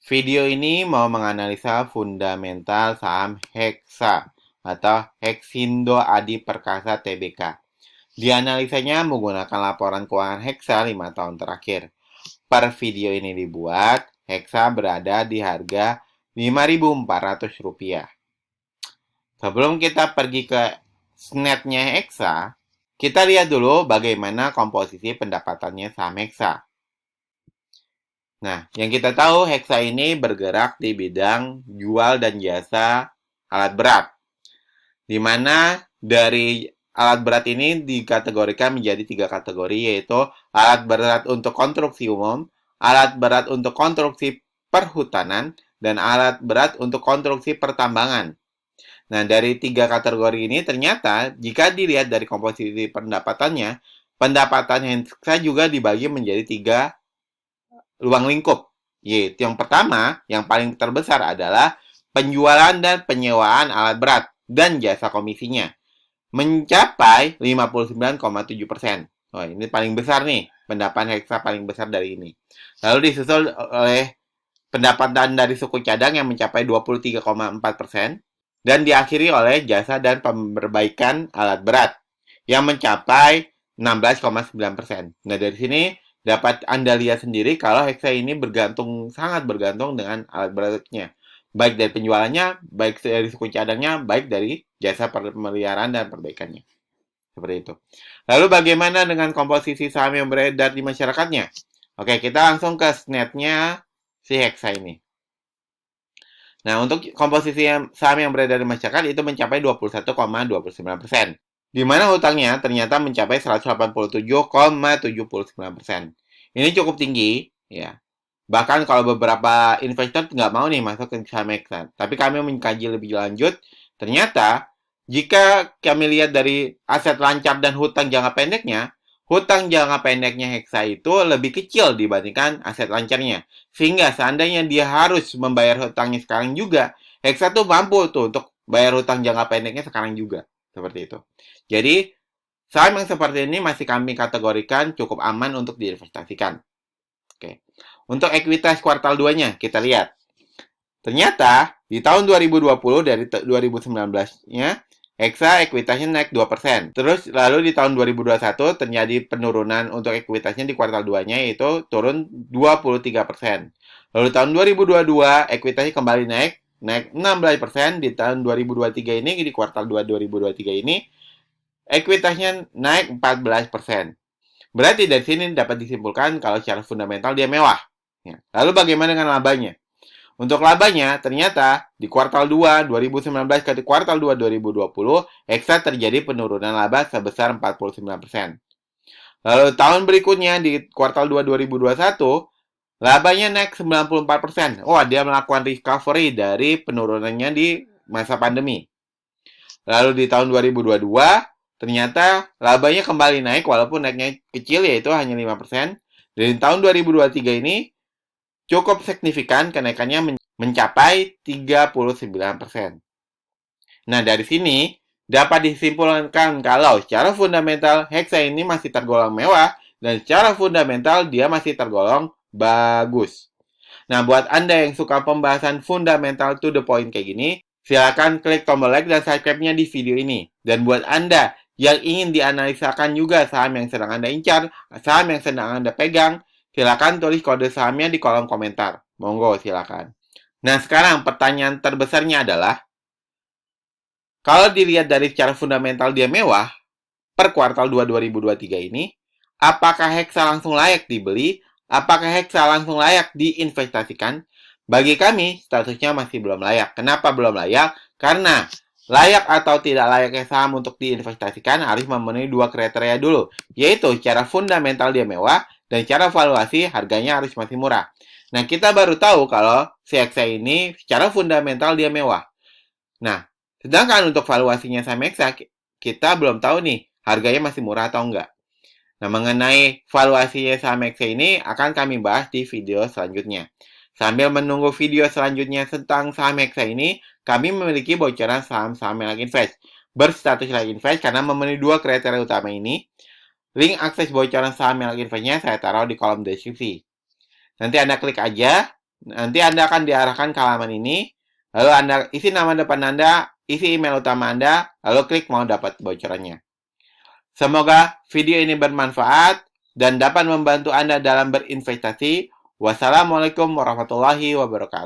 Video ini mau menganalisa fundamental saham Hexa atau Hexindo Adi Perkasa Tbk. Dianalisanya menggunakan laporan keuangan Hexa 5 tahun terakhir. Per video ini dibuat, Hexa berada di harga Rp5.400. Sebelum kita pergi ke snapnya Hexa, kita lihat dulu bagaimana komposisi pendapatannya saham Hexa. Nah, yang kita tahu Hexa ini bergerak di bidang jual dan jasa alat berat. Di mana dari alat berat ini dikategorikan menjadi 3 kategori, yaitu alat berat untuk konstruksi umum, alat berat untuk konstruksi perhutanan, dan alat berat untuk konstruksi pertambangan. Nah, dari 3 kategori ini ternyata jika dilihat dari komposisi pendapatannya, pendapatan Hexa juga dibagi menjadi 3 ruang lingkup. Yaitu yang pertama, yang paling terbesar adalah penjualan dan penyewaan alat berat dan jasa komisinya. Mencapai 59,7%. Oh, ini paling besar nih. Pendapatan Hexa paling besar dari ini. Lalu disusul oleh pendapatan dari suku cadang yang mencapai 23,4%. Dan diakhiri oleh jasa dan perbaikan alat berat yang mencapai 16,9%. Nah, dari sini dapat Anda lihat sendiri kalau Hexa ini sangat bergantung dengan alat beratnya. Baik dari penjualannya, baik dari suku cadangnya, baik dari jasa pemeliharaan dan perbaikannya. Seperti itu. Lalu bagaimana dengan komposisi saham yang beredar di masyarakatnya? Oke, kita langsung ke snapnya si Hexa ini. Nah, untuk komposisi saham yang beredar di masyarakat itu mencapai 21,29%. Di mana hutangnya ternyata mencapai 187,79%. Ini cukup tinggi, ya. Bahkan kalau beberapa investor nggak mau nih masuk ke saham Hexa. Tapi kami mengkaji lebih lanjut, ternyata jika kami lihat dari aset lancar dan hutang jangka pendeknya, hutang jangka pendeknya Hexa itu lebih kecil dibandingkan aset lancarnya. Sehingga seandainya dia harus membayar hutangnya sekarang juga, Hexa tuh mampu tuh untuk bayar hutang jangka pendeknya sekarang juga. Seperti itu. Jadi, saham yang seperti ini masih kami kategorikan cukup aman untuk diinvestasikan. Oke. Untuk ekuitas kuartal 2-nya, kita lihat. Ternyata, di tahun 2020 dari 2019-nya, Hexa ekuitasnya naik 2%. Terus lalu di tahun 2021 terjadi penurunan untuk ekuitasnya di kuartal 2-nya, yaitu turun 23%. Lalu tahun 2022 ekuitasnya kembali naik 16%. Di tahun 2023 ini, di kuartal 2 2023 ini, ekuitasnya naik 14%. Berarti dari sini dapat disimpulkan kalau secara fundamental dia mewah. Lalu bagaimana dengan labanya? Untuk labanya, ternyata di kuartal 2 2019 ke kuartal 2 2020, Hexa terjadi penurunan laba sebesar 49%. Lalu tahun berikutnya di kuartal 2 2021, labanya naik 94%. Oh, dia melakukan recovery dari penurunannya di masa pandemi. Lalu di tahun 2022, ternyata labanya kembali naik walaupun naiknya kecil, yaitu hanya 5%. Dan di tahun 2023 ini cukup signifikan kenaikannya mencapai 39%. Nah, dari sini dapat disimpulkan kalau secara fundamental Hexa ini masih tergolong mewah dan secara fundamental dia masih tergolong bagus. Nah, buat Anda yang suka pembahasan fundamental to the point kayak gini, silakan klik tombol like dan subscribe-nya di video ini. Dan buat Anda yang ingin dianalisakan juga saham yang sedang Anda incar, saham yang sedang Anda pegang, silakan tulis kode sahamnya di kolom komentar. Monggo, silakan. Nah, sekarang pertanyaan terbesarnya adalah, kalau dilihat dari secara fundamental dia mewah, per kuartal 2 2023 ini, apakah Hexa langsung layak dibeli? Apakah Hexa langsung layak diinvestasikan? Bagi kami, statusnya masih belum layak. Kenapa belum layak? Karena layak atau tidak layaknya saham untuk diinvestasikan harus memenuhi 2 kriteria dulu, yaitu secara fundamental dia mewah dan secara valuasi harganya harus masih murah. Nah, kita baru tahu kalau si Hexa ini secara fundamental dia mewah. Nah, sedangkan untuk valuasinya saham Hexa, kita belum tahu nih harganya masih murah atau enggak. Nah, mengenai valuasinya saham Hexa ini akan kami bahas di video selanjutnya. Sambil menunggu video selanjutnya tentang saham Hexa ini, kami memiliki bocoran saham-saham yang lagi invest. Berstatus lagi invest karena memenuhi 2 kriteria utama ini. Link akses bocoran saham yang lagi investnya saya taruh di kolom deskripsi. Nanti Anda klik aja. Nanti Anda akan diarahkan ke halaman ini, lalu Anda isi nama depan Anda, isi email utama Anda, lalu klik mau dapat bocorannya. Semoga video ini bermanfaat dan dapat membantu Anda dalam berinvestasi. Wassalamualaikum warahmatullahi wabarakatuh.